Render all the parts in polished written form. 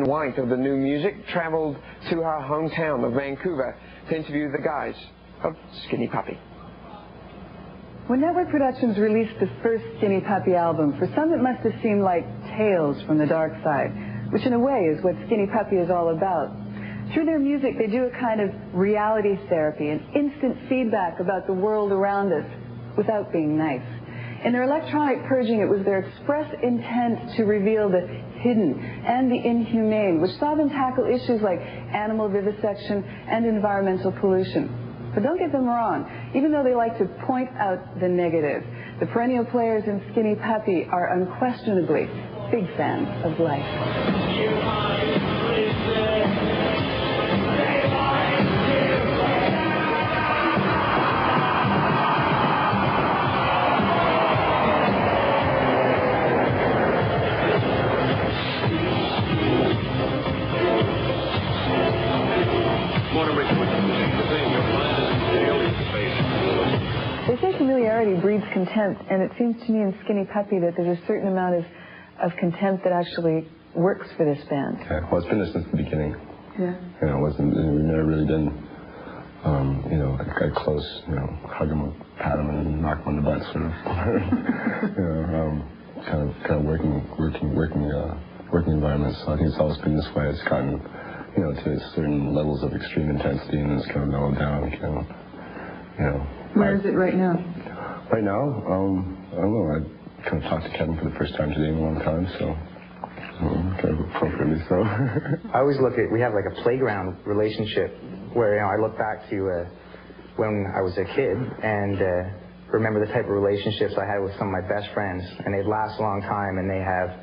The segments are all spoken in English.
White of the New Music traveled to her hometown of Vancouver to interview the guys of Skinny Puppy. When Network Productions released the first Skinny Puppy album, for some it must have seemed like tales from the dark side, which in a way is what Skinny Puppy is all about. Through their music, they do a kind of reality therapy, an instant feedback about the world around us without being nice. In their electronic purging, it was their express intent to reveal the hidden and the inhumane, which saw them tackle issues like animal vivisection and environmental pollution. But don't get them wrong, even though they like to point out the negative, the perennial players in Skinny Puppy are unquestionably big fans of life. They say familiarity breeds contempt, and it seems to me in Skinny Puppy that there's a certain amount of contempt that actually works for this band. Okay. Well, it's been there since the beginning. Yeah. You know, we've never really been, you know, a close, you know, hug them, pat them, and knock them on the butt, sort of, you know, kind of working environments. So I think it's always been this way. It's gotten, you know, to certain levels of extreme intensity, and it's kind of mellowed down, you know. Where is it right now? Right now, I don't know. I kind of talked to Kevin for the first time today in a long time, so kind of appropriately so. I always look at, we have like a playground relationship where, you know, I look back to when I was a kid and remember the type of relationships I had with some of my best friends, and they last a long time, and they have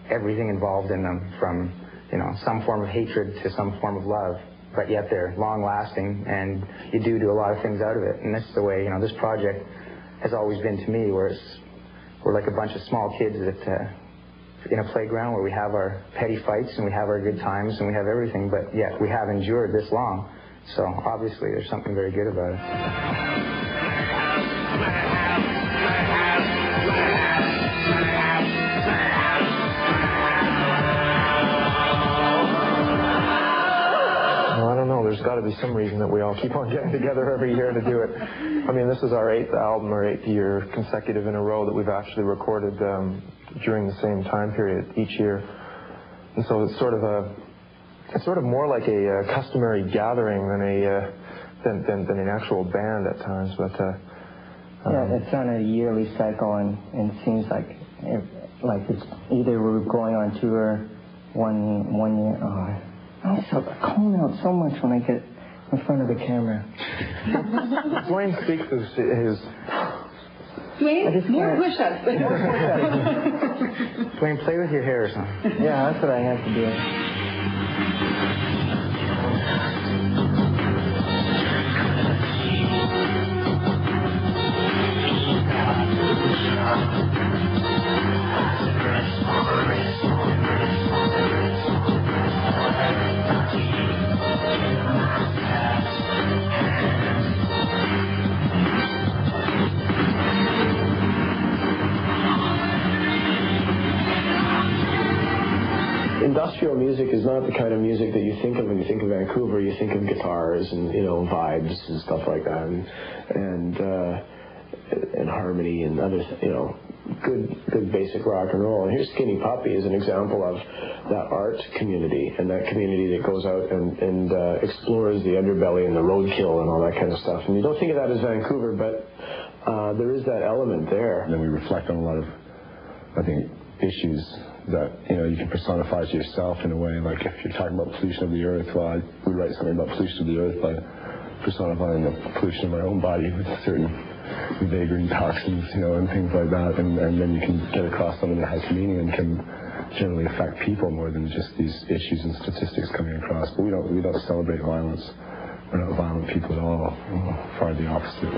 everything involved in them, from, you know, some form of hatred to some form of love. But yet they're long-lasting, and you do a lot of things out of it. And this is the way, you know, this project has always been to me, where we're like a bunch of small kids that, in a playground where we have our petty fights and we have our good times and we have everything, but yet we have endured this long. So obviously there's something very good about it. There's got to be some reason that we all keep on getting together every year to do it. I mean, this is our 8th album, or 8th year consecutive in a row that we've actually recorded during the same time period each year. And so it's sort of more like a customary gathering than an actual band at times. But yeah, it's on a yearly cycle, and it seems like it's either we're going on tour one year. Oh, I calm out so much when I get in front of the camera. Dwayne speaks his... Dwayne, more push-ups. Dwayne, play with your hair or something. Yeah, that's what I have to do. Industrial music is not the kind of music that you think of when you think of Vancouver. You think of guitars and, you know, vibes and stuff like that, and harmony and other, you know, good basic rock and roll. And here's Skinny Puppy as an example of that art community, and that community that goes out and explores the underbelly and the roadkill and all that kind of stuff. And you don't think of that as Vancouver, but there is that element there. And then we reflect on a lot of, I think, issues that, you know, you can personify to yourself in a way. Like if you're talking about pollution of the earth, well, I would write something about pollution of the earth by personifying the pollution of my own body with certain vagrant toxins, you know, and things like that. And then you can get across something that has meaning and can generally affect people more than just these issues and statistics coming across. But we don't celebrate violence. We're not violent people at all. Far the opposite.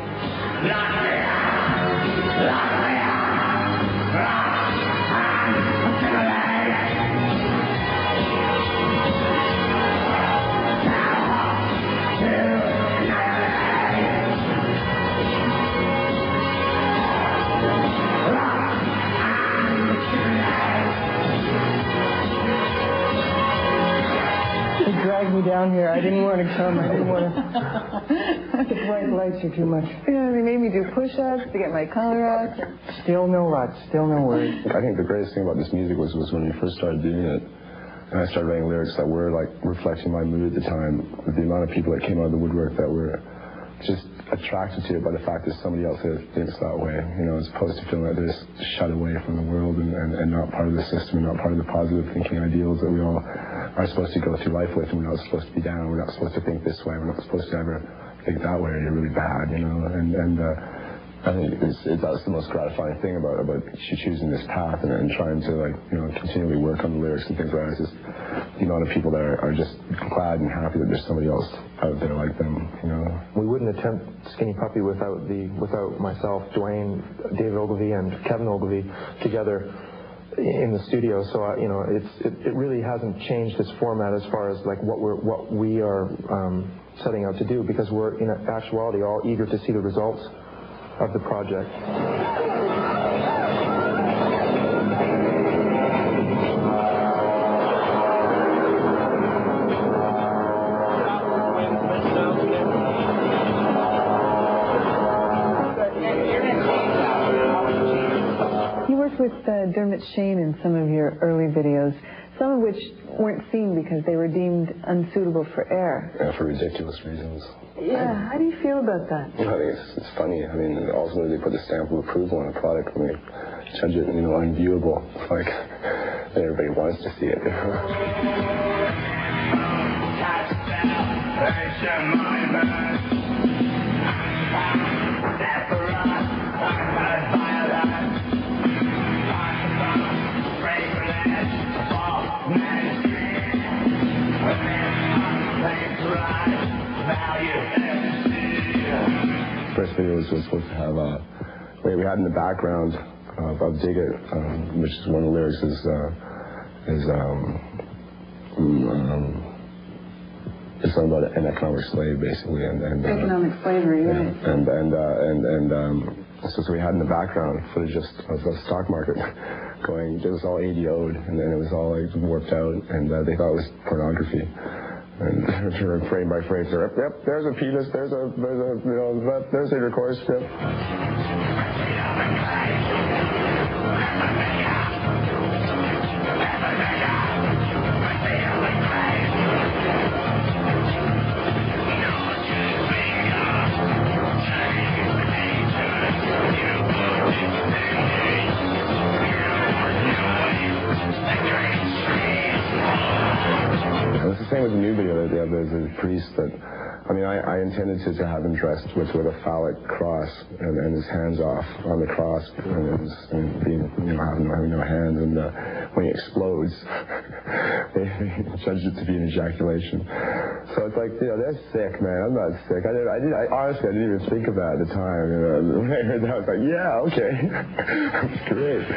me down here. I didn't want to come. I didn't want to. The bright lights are too much. Yeah, they made me do push-ups to get my color out. Still no luck. Still no words. I think the greatest thing about this music was when we first started doing it, and I started writing lyrics that were like reflecting my mood at the time. With the amount of people that came out of the woodwork that were just attracted to it by the fact that somebody else thinks that way, you know, as opposed to feeling like they're just shut away from the world and not part of the system and not part of the positive thinking ideals that we all are supposed to go through life with, and we're not supposed to be down, we're not supposed to think this way, we're not supposed to ever think that way, or you're really bad, you know, and I think that's the most gratifying thing about choosing this path and trying to, like, you know, continually work on the lyrics and things like that. It's just the amount of people that are just glad and happy that there's somebody else out there like them, you know. We wouldn't attempt Skinny Puppy without myself, Dwayne, David Ogilvy, and Kevin Ogilvy together in the studio. So you know, it really hasn't changed its format as far as like what we are setting out to do, because we're in actuality all eager to see the results of the project. You worked with Dermot Shane in some of your early videos, some of which weren't seen because they were deemed unsuitable for air. Yeah, for ridiculous reasons. Yeah, how do you feel about that? You know, I think it's funny. I mean, ultimately they put the stamp of approval on a product when they judge it, you know, unviewable. It's like, everybody wants to see it. First video was supposed to have we had in the background of Dig It, which is one of the lyrics is it's something about an economic slave, basically, and Economic slavery, right? So we had in the background footage of the stock market going. It was all ADO'd, and then it was all like warped out, and they thought it was pornography. And frame by frame, yep, there's a penis, there's a intercourse, yep. It's the same with the new video. There's a priest that, I mean, I intended to have him dressed with a phallic cross and his hands off on the cross and being, you know, having no hands. And when he explodes, they judged it to be an ejaculation. So it's like, you know, they're sick, man. I'm not sick. I honestly, I didn't even think of that at the time. You know, when I heard that, I was like, yeah, okay, that's great.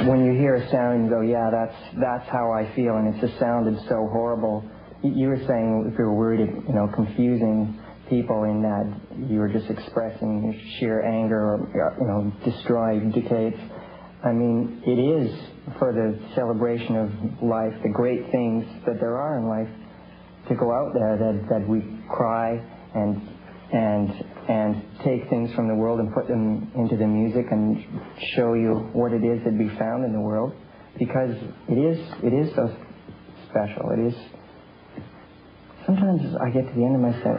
When you hear a sound, you go, yeah, that's how I feel, and it just sounded so horrible. You were saying if you were worried of, you know, confusing people in that you were just expressing sheer anger or, you know, destroy decades. I mean, it is for the celebration of life, the great things that there are in life, to go out there that we cry and take things from the world and put them into the music and show you what it is that we found in the world, because it is so special. It is. Sometimes I get to the end of my set.